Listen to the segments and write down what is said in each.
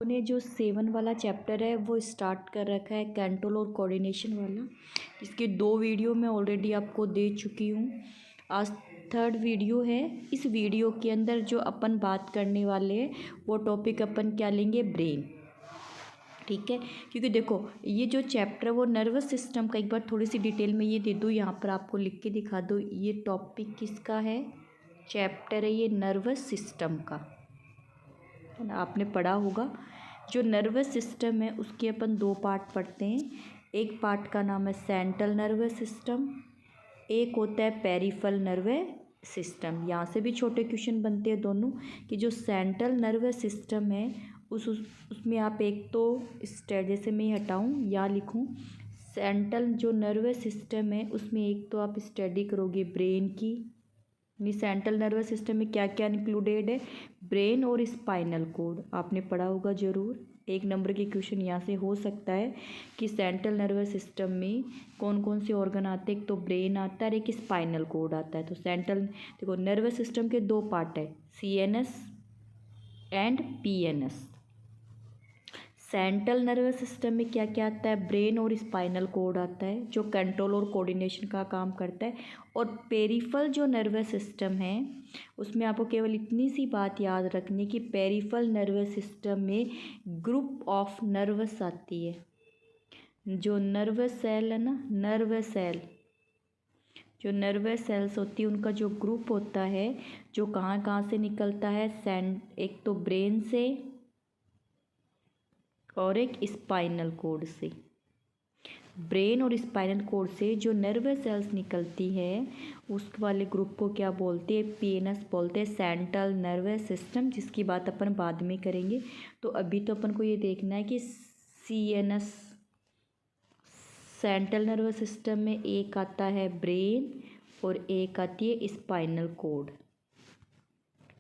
ने जो 7 वाला चैप्टर है वो स्टार्ट कर रखा है, कंट्रोल और कोऑर्डिनेशन वाला। इसके 2 वीडियो मैं ऑलरेडी आपको दे चुकी हूँ। आज 3rd वीडियो है। इस वीडियो के अंदर जो अपन बात करने वाले हैं वो टॉपिक अपन क्या लेंगे, ब्रेन। ठीक है, क्योंकि देखो ये जो चैप्टर है वो नर्वस सिस्टम का, एक बार थोड़ी सी डिटेल में ये दे दूँ, यहाँ पर आपको लिख के दिखा दो। ये टॉपिक किसका है, चैप्टर है ये नर्वस सिस्टम का, है ना, आपने पढ़ा होगा। जो नर्वस सिस्टम है उसके अपन 2 पार्ट पढ़ते हैं। एक पार्ट का नाम है सेंट्रल नर्वस सिस्टम, एक होता है पेरिफेरल नर्वस सिस्टम। यहाँ से भी छोटे क्वेश्चन बनते हैं दोनों, कि जो सेंट्रल नर्वस सिस्टम है उसमें आप एक तो जैसे मैं हटाऊँ या लिखूँ, सेंट्रल जो नर्वस सिस्टम है उसमें एक तो आप स्टडी करोगे ब्रेन की, यानी सेंट्रल नर्वस सिस्टम में क्या क्या इंक्लूडेड है, ब्रेन और स्पाइनल कोड आपने पढ़ा होगा ज़रूर। 1 नंबर के क्वेश्चन यहाँ से हो सकता है कि सेंट्रल नर्वस सिस्टम में कौन कौन से ऑर्गन आते हैं, एक तो ब्रेन आता है और एक स्पाइनल कोड आता है। तो सेंट्रल देखो नर्वस सिस्टम के 2 पार्ट है, CNS and PNS। Central nervous system में क्या क्या आता है, ब्रेन और स्पाइनल कोड आता है जो कंट्रोल और कोऑर्डिनेशन का काम करता है। और पेरिफेरल जो नर्वस सिस्टम है उसमें आपको केवल इतनी सी बात याद रखनी कि पेरिफेरल नर्वस सिस्टम में ग्रुप ऑफ नर्वस आती है। जो नर्वस सेल है ना, नर्वस सेल, जो नर्वस सेल्स होती है उनका जो ग्रुप होता है, जो कहाँ कहाँ से निकलता है, एक तो ब्रेन से और एक स्पाइनल कोड से। ब्रेन और स्पाइनल कोड से जो नर्वस सेल्स निकलती है उस वाले ग्रुप को क्या बोलते हैं, PNS बोलते हैं, सेंट्रल नर्वस सिस्टम, जिसकी बात अपन बाद में करेंगे। तो अभी तो अपन को ये देखना है कि CNS सेंट्रल नर्वस सिस्टम में एक आता है ब्रेन और एक आती है स्पाइनल कोड।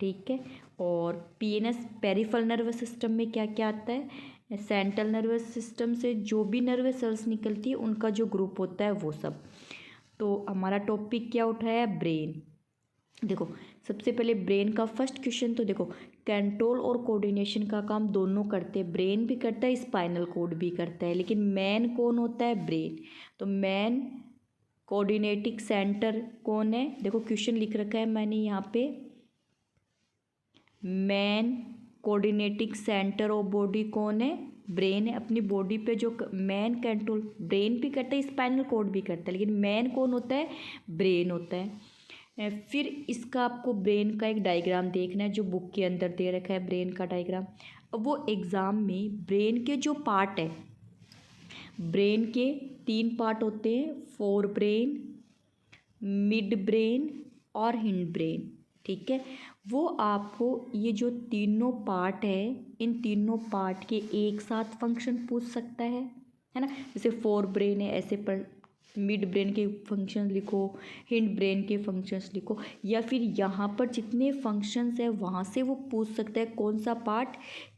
ठीक है, और PNS पेरिफेरल नर्वस सिस्टम में क्या क्या आता है, सेंट्रल नर्वस सिस्टम से जो भी नर्वस सेल्स निकलती है उनका जो ग्रुप होता है वो सब। तो हमारा टॉपिक क्या उठाया है, ब्रेन। देखो सबसे पहले ब्रेन का फर्स्ट क्वेश्चन, तो देखो कंट्रोल और कोऑर्डिनेशन का काम दोनों करते हैं, ब्रेन भी करता है स्पाइनल कोड भी करता है, लेकिन मैन कौन होता है, ब्रेन। तो मैन कोऑर्डिनेटिंग सेंटर कौन है, देखो क्वेश्चन लिख रखा है मैंने यहाँ पे, man coordinating centre of body कौन है, ब्रेन है। अपनी बॉडी पे जो मैन कंट्रोल ब्रेन भी करता है स्पाइनल कोड भी करता है, लेकिन मैन कौन होता है, ब्रेन होता है। फिर इसका आपको ब्रेन का एक डायग्राम देखना है जो बुक के अंदर दे रखा है, ब्रेन का डायग्राम। अब वो एग्ज़ाम में ब्रेन के जो पार्ट है, ब्रेन के 3 पार्ट होते हैं, फोर ब्रेन, मिड ब्रेन और हिंड ब्रेन। ठीक है, वो आपको ये जो तीनों पार्ट है, इन तीनों पार्ट के एक साथ फंक्शन पूछ सकता है ना। जैसे फोर ब्रेन है ऐसे पर मिड ब्रेन के फंक्शंस लिखो, हिंड ब्रेन के फंक्शंस लिखो, या फिर यहाँ पर जितने फंक्शंस है वहाँ से वो पूछ सकता है कौन सा पार्ट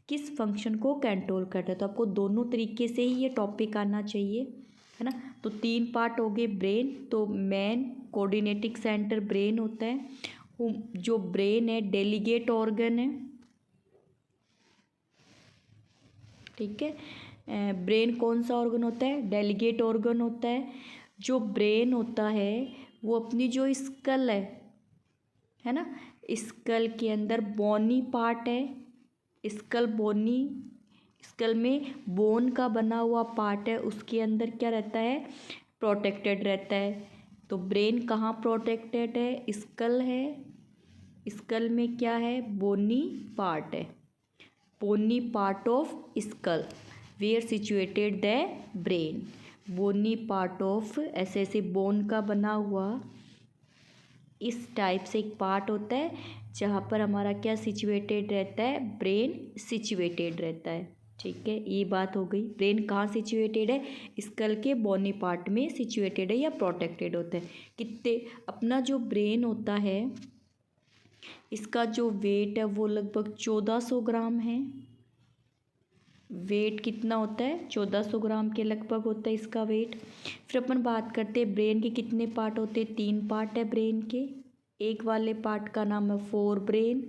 किस फंक्शन को कंट्रोल करता है। तो आपको दोनों तरीके से ही ये टॉपिक आना चाहिए, है ना। तो 3 पार्ट हो गए ब्रेन, तो मेन कोऑर्डिनेटिंग सेंटर ब्रेन होता है। जो ब्रेन है डेलीगेट ऑर्गन है, ठीक है। ब्रेन कौन सा ऑर्गन होता है, डेलीगेट ऑर्गन होता है। जो ब्रेन होता है वो अपनी जो स्कल है ना, स्कल के अंदर बोनी पार्ट है, स्कल बोनी, स्कल में बोन का बना हुआ पार्ट है, उसके अंदर क्या रहता है, प्रोटेक्टेड रहता है। तो ब्रेन कहाँ प्रोटेक्टेड है, स्कल है, स्कल में क्या है, बोनी पार्ट है, bony part of skull where situated the brain. Bony part of ऐसे बोन का बना हुआ इस टाइप से एक पार्ट होता है जहाँ पर हमारा क्या सिचुएटेड रहता है, ब्रेन सिचुएटेड रहता है। ठीक है, ये बात हो गई। ब्रेन कहाँ सिचुएटेड है, स्कल के बोनी पार्ट में सिचुएटेड है या प्रोटेक्टेड होता है। कितने अपना जो ब्रेन होता है इसका जो वेट है वो लगभग 1400 ग्राम है। वेट कितना होता है, 1400 ग्राम के लगभग होता है इसका वेट। फिर अपन बात करते हैं ब्रेन के कितने पार्ट होते हैं, 3 पार्ट है ब्रेन के। एक वाले पार्ट का नाम है फोर ब्रेन,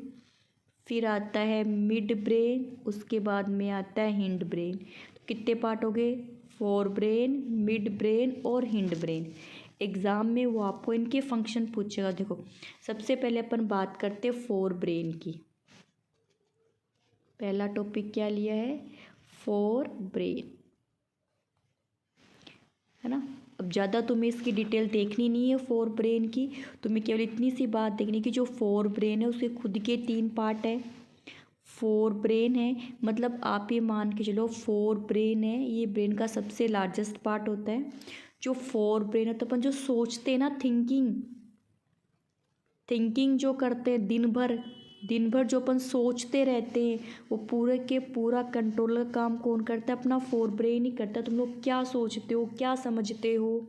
फिर आता है मिड ब्रेन, उसके बाद में आता है हिंड ब्रेन। तो कितने पार्ट हो गए? फोर ब्रेन, मिड ब्रेन और हिंड ब्रेन। एग्ज़ाम में वो आपको इनके फंक्शन पूछेगा। देखो सबसे पहले अपन बात करते हैं फोर ब्रेन की। पहला टॉपिक क्या लिया है? फोर ब्रेन, है ना। अब ज़्यादा तुम्हें इसकी डिटेल देखनी नहीं है फोर ब्रेन की, तुम्हें केवल इतनी सी बात देखनी कि जो फोर ब्रेन है उसके खुद के 3 पार्ट है। फोर ब्रेन है मतलब आप ये मान के चलो फोर ब्रेन है, ये ब्रेन का सबसे लार्जेस्ट पार्ट होता है। जो फोर ब्रेन है तो अपन जो सोचते हैं ना, थिंकिंग जो करते हैं दिन भर जो अपन सोचते रहते हैं, वो पूरे के पूरा कंट्रोलर काम कौन करता है? अपना फोर ब्रेन ही करता है। तुम लोग क्या सोचते हो, क्या समझते हो,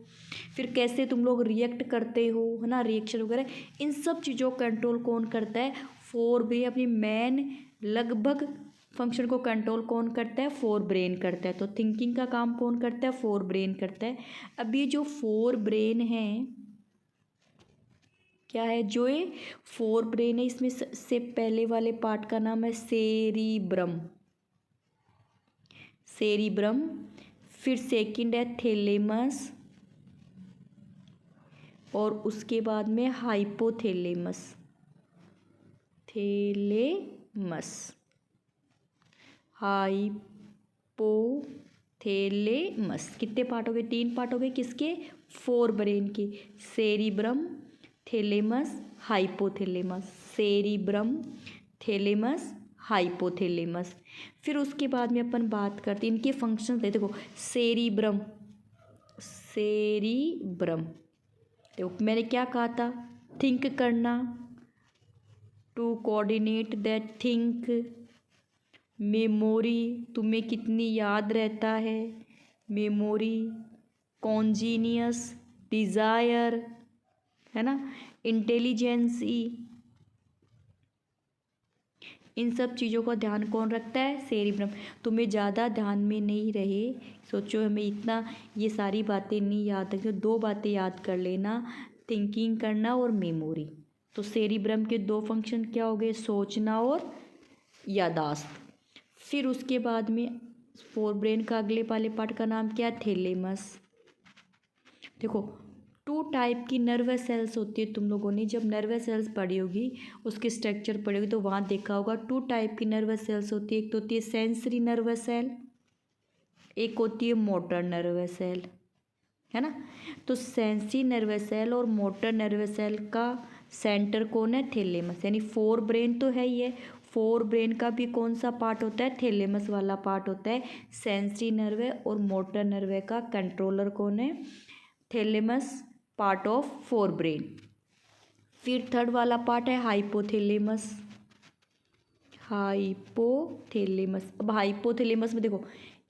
फिर कैसे तुम लोग रिएक्ट करते हो, है ना, रिएक्शन वगैरह, इन सब चीज़ों का कंट्रोल कौन करता है? Fore brain. अपनी मेन लगभग फंक्शन को कंट्रोल कौन करता है? फोर ब्रेन करता है। तो थिंकिंग का काम कौन करता है? फोर ब्रेन करता है। अब ये जो फोर ब्रेन है क्या है? जो ये फोर ब्रेन है इसमें से पहले वाले पार्ट का नाम है सेरिब्रम। फिर सेकंड है थैलेमस और उसके बाद में हाइपोथैलेमस। हाइपोथैलेमस कितने पार्ट हो गए? 3 पार्ट हो गए किसके? फोर ब्रेन के। Cerebrum, thalamus, hypothalamus. Cerebrum, thalamus, hypothalamus. फिर उसके बाद में अपन बात करते हैं इनके फंक्शन। देखो सेरिब्रम देखो मैंने क्या कहा था? थिंक करना, to coordinate that think. Memory, तुम्हें कितनी याद रहता है, मेमोरी। कॉन्जीनियस, डिज़ायर, है ना, इंटेलिजेंसी। इन सब चीज़ों का ध्यान कौन रखता है? सेरिब्रम। तुम्हें ज़्यादा ध्यान में नहीं रहे, सोचो हमें इतना ये सारी बातें नहीं याद रखी, 2 बातें याद कर लेना, थिंकिंग करना और मेमोरी। तो सेरिब्रम के 2 फंक्शन क्या हो गए? सोचना और यादाश्त। फिर उसके बाद में फोर ब्रेन का अगले वाले पार्ट का नाम क्या है? थैलेमस। देखो 2 टाइप की नर्वस सेल्स होती है। तुम लोगों ने जब नर्वस सेल्स पढ़ी होगी, उसकी स्ट्रक्चर पढ़ी होगी तो वहाँ देखा होगा 2 टाइप की नर्वस सेल्स होती है। एक तो होती है सेंसरी नर्वस सेल, एक होती है मोटर नर्वस सेल, है ना। तो सेंसरी नर्वस सेल और मोटर नर्वस सेल का सेंटर कौन है? थैलेमस। यानी फोर ब्रेन तो है ही है, फोर ब्रेन का भी कौन सा पार्ट होता है? थैलेमस वाला पार्ट होता है। सेंसरी नर्व और मोटर नर्व का कंट्रोलर कौन है? Thalamus, part of forebrain. फिर थर्ड वाला पार्ट है हाइपोथैलेमस। अब हाइपोथैलेमस में देखो,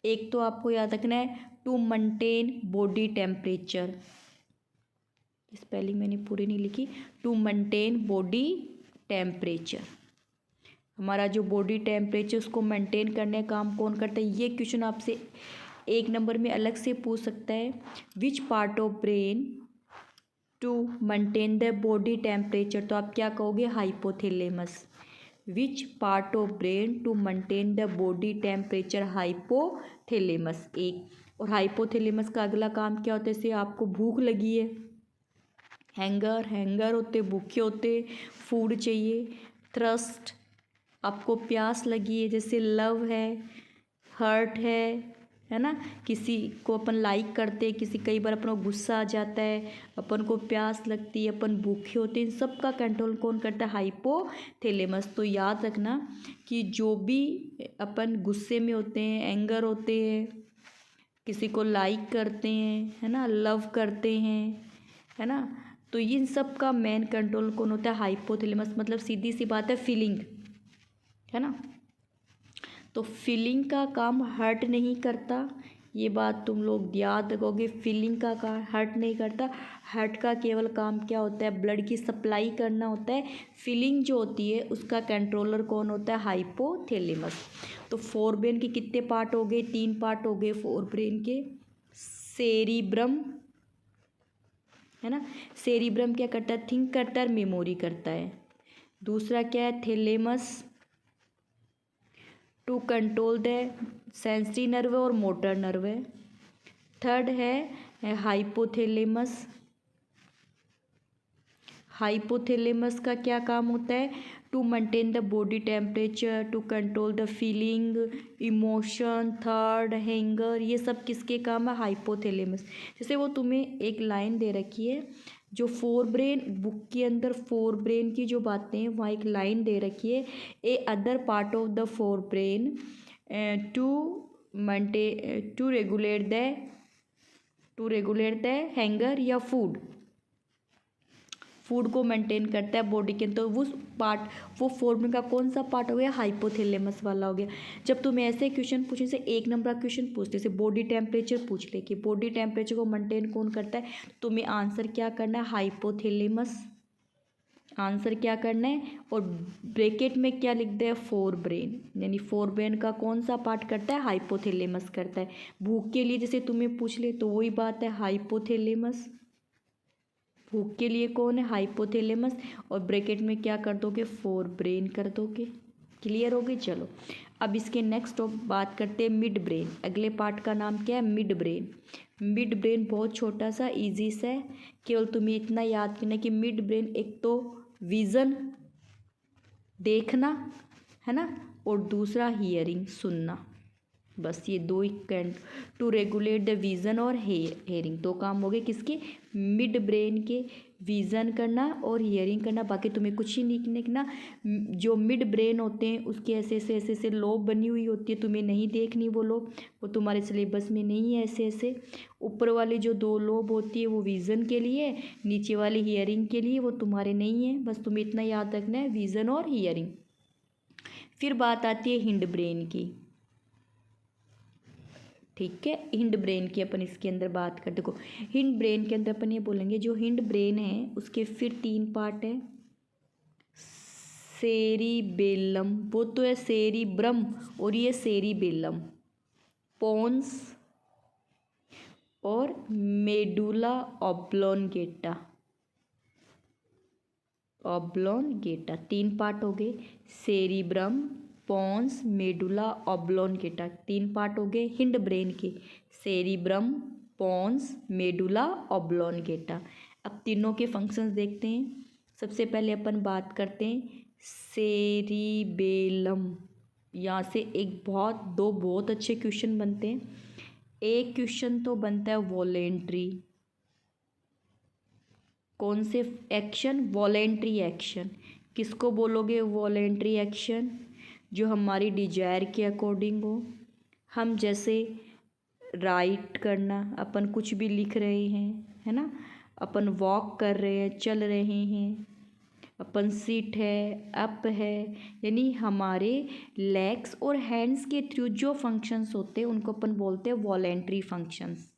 एक तो आपको याद रखना है to maintain body temperature, spelling मैंने पूरी नहीं लिखी, टू मेंटेन बॉडी टेम्परेचर। हमारा जो बॉडी टेम्परेचर उसको मेंटेन करने का काम कौन करता है? ये क्वेश्चन आपसे 1 नंबर में अलग से पूछ सकता है। Which part of brain to maintain the body temperature? तो आप क्या कहोगे? Hypothalamus. Which part of brain to maintain the body temperature? Hypothalamus. एक और हाइपोथैलेमस का अगला काम क्या होता है? जैसे आपको भूख लगी है, हैंगर होते, भूखे होते, फूड चाहिए। थ्रस्ट, आपको प्यास लगी है, जैसे लव है, हर्ट है ना। किसी को अपन लाइक करते हैं, किसी कई बार अपन को गुस्सा आ जाता है, अपन को प्यास लगती है, अपन भूखे होते हैं, इन सब का कंट्रोल कौन करता है? हाइपोथैलेमस। तो याद रखना कि जो भी अपन गुस्से में होते हैं, एंगर होते हैं, किसी को लाइक करते हैं, है ना, लव करते हैं, है ना, तो इन सब का मेन कंट्रोल कौन होता है? हाइपोथैलेमस। मतलब सीधी सी बात है, फीलिंग, है ना। तो फीलिंग का काम हर्ट नहीं करता, ये बात तुम लोग याद रखोगे। फीलिंग का काम हर्ट नहीं करता, हर्ट का केवल काम क्या होता है? ब्लड की सप्लाई करना होता है। फीलिंग जो होती है उसका कंट्रोलर कौन होता है? हाइपोथैलेमस। तो फोर ब्रेन के कितने पार्ट हो गए? 3 पार्ट हो गए फोर ब्रेन के। सेरिब्रम, है ना, सेरिब्रम क्या करता है? थिंक करता है और मेमोरी करता है। दूसरा क्या है? Thalamus, to control the sensory nerve और मोटर नर्व है। थर्ड है हाइपोथैलेमस। हाइपोथैलेमस का क्या काम होता है? To maintain the body temperature, to control the feeling, emotion, third hunger, ये सब किसके काम है? हाइपोथैलेमस। जैसे वो तुम्हें एक लाइन दे रखी है, जो फोर ब्रेन बुक के अंदर फोर ब्रेन की जो बातें हैं वहाँ एक लाइन दे रखी है, a other part of the fore brain to maintain to regulate the hunger या फूड को मेंटेन करता है बॉडी के। तो वो पार्ट, वो फोर ब्रेन का कौन सा पार्ट हो गया? हाइपोथैलेमस वाला हो गया। जब तुम्हें ऐसे क्वेश्चन पूछे, से एक नंबर का क्वेश्चन पूछते, जैसे बॉडी टेम्परेचर पूछ ले कि बॉडी टेम्परेचर को मेंटेन कौन करता है, तो तुम्हें आंसर क्या करना है? हाइपोथैलेमस। आंसर क्या करना है? और ब्रैकेट में क्या लिख दे? फोर ब्रेन, यानी फोर ब्रेन का कौन सा पार्ट करता है? हाइपोथैलेमस करता है। भूख के लिए जैसे तुम्हें पूछ ले तो वही बात है, हाइपोथैलेमस। भूख के लिए कौन है? हाइपोथैलेमस। और ब्रैकेट में क्या कर दोगे? फोर ब्रेन कर दोगे। क्लियर हो गई? चलो अब इसके नेक्स्ट बात करते हैं मिड ब्रेन। अगले पार्ट का नाम क्या है? Mid brain. मिड ब्रेन बहुत छोटा सा इजी सा है, केवल तुम्हें इतना याद करना कि मिड ब्रेन एक तो विज़न देखना है ना, और दूसरा हियरिंग सुनना, बस ये दो ही can to regulate the vision और हेयरिंग, दो काम हो गए किसके? मिड ब्रेन के। विज़न करना और हियरिंग करना, बाकी तुम्हें कुछ ही नहीं लिखना। जो मिड ब्रेन होते हैं उसके ऐसे लोब बनी हुई होती है, तुम्हें नहीं देखनी वो लोब, वो तुम्हारे सिलेबस में नहीं है। ऐसे ऊपर वाली जो दो लोब होती है वो विज़न के लिए, नीचे वाली हियरिंग के लिए, वो तुम्हारे नहीं है। बस तुम्हें इतना याद रखना है, विज़न और हियरिंग। फिर बात आती है हिंड ब्रेन की। ठीक है, हिंड ब्रेन की अपन इसके अंदर बात कर, देखो हिंड ब्रेन के अंदर अपन ये बोलेंगे, जो हिंड ब्रेन है उसके फिर तीन पार्ट है। सेरिबेलम, वो तो है सेरिब्रम, और ये सेरिबेलम। पोन्स और मेडुला ऑब्लोंगेटा। ऑब्लोंगेटा तीन पार्ट हो गए। सेरिब्रम, पोन्स, मेडुला ऑब्लोंगेटा, तीन पार्ट हो गए हिंड ब्रेन के। Cerebrum, pons, medulla oblongata. अब तीनों के फंक्शंस देखते हैं। सबसे पहले अपन बात करते हैं सेरिबेलम। यहाँ से दो बहुत अच्छे क्वेश्चन बनते हैं। एक क्वेश्चन तो बनता है वॉलेंट्री। कौन से एक्शन? Voluntary action. किसको बोलोगे वॉलेंट्री एक्शन? जो हमारी डिजायर के अकॉर्डिंग हो। हम जैसे राइट करना, अपन कुछ भी लिख रहे हैं है ना, अपन वॉक कर रहे हैं, चल रहे हैं, अपन सीट है, अप है, यानी हमारे लेग्स और हैंड्स के थ्रू जो फंक्शंस होते हैं उनको अपन बोलते हैं वॉलेंट्री फंक्शंस।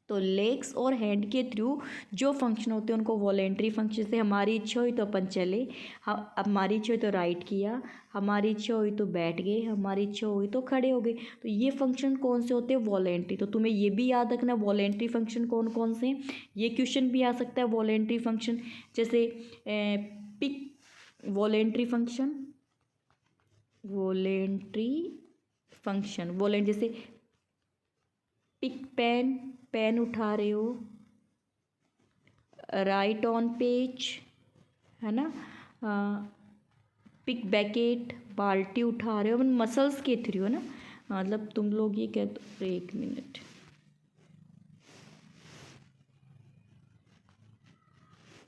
तो लेग्स और हैंड के थ्रू जो फंक्शन होते हैं उनको वॉलेंट्री फंक्शन से। हमारी इच्छा हुई तो अपन चले, हमारी इच्छा हुई तो राइट किया, हमारी इच्छा हुई तो बैठ गए, हमारी इच्छा हुई तो खड़े हो गए। तो ये फंक्शन कौन से होते हैं? वॉलेंट्री। तो तुम्हें ये भी याद रखना वॉलेंट्री फंक्शन कौन कौन से हैं। ये क्वेश्चन भी आ सकता है वॉलेंट्री फंक्शन, जैसे पिक वॉलेंट्री फंक्शन, जैसे पिक पेन, पेन उठा रहे हो, राइट ऑन पेज है ना, पिक बैकेट, बाल्टी उठा रहे हो, मसल्स के थ्रू है ना। मतलब तुम लोग ये कहते हो, एक मिनट,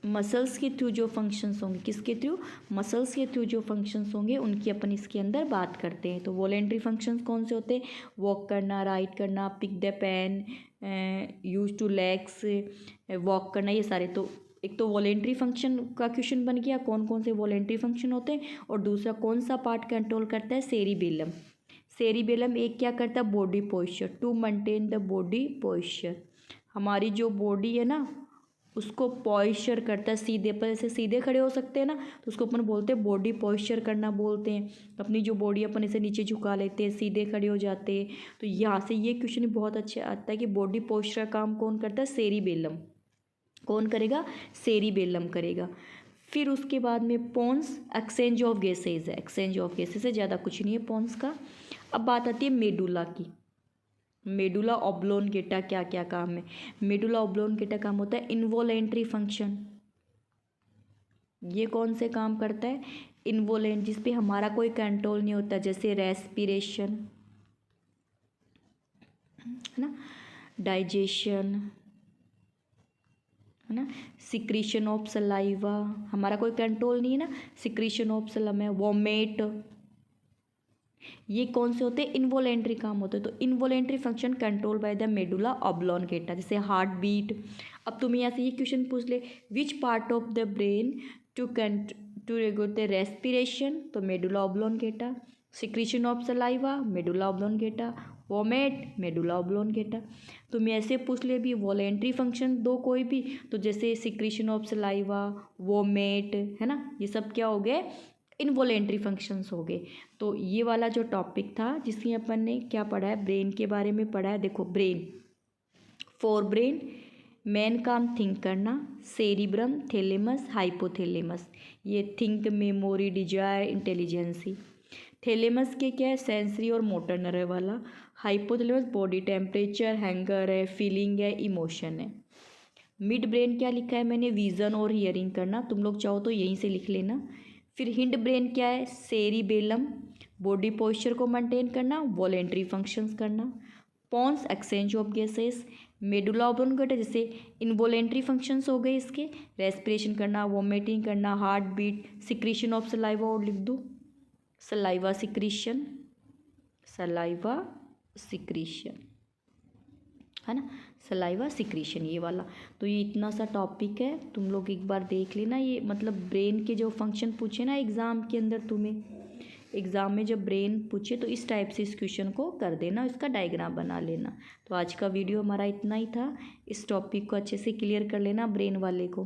मसल्स के थ्रू जो फंक्शंस होंगे, किसके थ्रू? मसल्स के थ्रू जो फंक्शंस होंगे उनकी अपन इसके अंदर बात करते हैं। तो वॉलेंट्री फंक्शंस कौन से होते हैं? वॉक करना, राइट करना, pick the pen, use two legs, walk करना, ये सारे। तो एक तो वॉलेंट्री फंक्शन का क्वेश्चन बन गया, कौन कौन से वॉलेंट्री फंक्शन होते हैं, और दूसरा कौन सा पार्ट कंट्रोल करता है? सेरिबेलम। सेरिबेलम एक क्या करता है? Body posture, to maintain the body posture. हमारी जो बॉडी है ना उसको पॉइस्चर करता है, सीधे पर ऐसे सीधे खड़े हो सकते हैं ना, तो उसको अपन बोलते हैं बॉडी पॉइस्चर करना बोलते हैं। अपनी जो बॉडी अपन इसे नीचे झुका लेते हैं, सीधे खड़े हो जाते हैं। तो यहाँ से ये क्वेश्चन बहुत अच्छा आता है कि बॉडी पॉइस्चर का काम कौन करता है? सेरिबेलम। कौन करेगा? सेरिबेलम करेगा। फिर उसके बाद में पोन्स एक्सचेंज ऑफ गैसेज है, एक्सचेंज ऑफ गैसेज है, ज़्यादा कुछ नहीं है पोन्स का। अब बात आती है मेडुला की। मेडुला ऑब्लोंगेटा क्या क्या काम है? मेडुला ऑब्लोंगेटा काम होता है इन्वोलेंट्री फंक्शन। ये कौन से काम करता है? इन्वोलेंट, जिस पे हमारा कोई कंट्रोल नहीं होता, जैसे रेस्पिरेशन है ना, डाइजेशन है ना, सिक्रीशन ऑफ सलाइवा, हमारा कोई कंट्रोल नहीं है ना, सिक्रीशन ऑफ सलाइवा, वोमेट, ये कौन से होते हैं? इन्वोलेंट्री काम होते हैं। तो involuntary function control by the medulla oblongata, जैसे हार्ट बीट। अब तुम्हें यहाँ से ये क्वेश्चन पूछ ले, which part of the brain to regulate the respiration, तो medulla oblongata, secretion of saliva, medulla oblongata, vomit, medulla oblongata. तुम्हें ऐसे पूछ ले भी वॉलेंट्री फंक्शन दो कोई भी, तो जैसे सिक्रीशन ऑफ सलाइवा, वोमेट, है ना, ये सब क्या हो गए? इनवॉलेंट्री फंक्शंस हो गए। तो ये वाला जो टॉपिक था जिसमें अपन ने क्या पढ़ा है, ब्रेन के बारे में पढ़ा है। देखो ब्रेन, फोर ब्रेन, मेन काम थिंक करना, सेरिब्रम, थैलेमस, हाइपोथैलेमस, ये think, memory, desire, intelligence. Thalamus के क्या है? सेंसरी और मोटर नर्व वाला। हाइपोथैलेमस बॉडी टेम्परेचर, हैंगर है, फीलिंग है, इमोशन है। मिड ब्रेन क्या लिखा है मैंने? विजन और हियरिंग करना, तुम लोग चाहो तो यहीं से लिख लेना। फिर हिंड ब्रेन क्या है? सेरिबेलम, बॉडी पोस्चर को मेंटेन करना, वॉलेंट्री फंक्शंस करना। Pons, exchange of gases. Medulla oblongata जैसे इनवॉलेंट्री फंक्शंस हो गए इसके, रेस्पिरेशन करना, वोमिटिंग करना, heartbeat, secretion of saliva, और लिख दो सलाइवा सिक्रीशन, सलाइवा सिक्रीशन, है ना, सलाइवा सिक्रीशन, ये वाला। तो ये इतना सा टॉपिक है, तुम लोग एक बार देख लेना। ये मतलब ब्रेन के जो फंक्शन पूछे ना एग्ज़ाम के अंदर, तुम्हें एग्ज़ाम में जब ब्रेन पूछे तो इस टाइप से इस क्वेश्चन को कर देना, इसका डायग्राम बना लेना। तो आज का वीडियो हमारा इतना ही था। इस टॉपिक को अच्छे से क्लियर कर लेना, ब्रेन वाले को।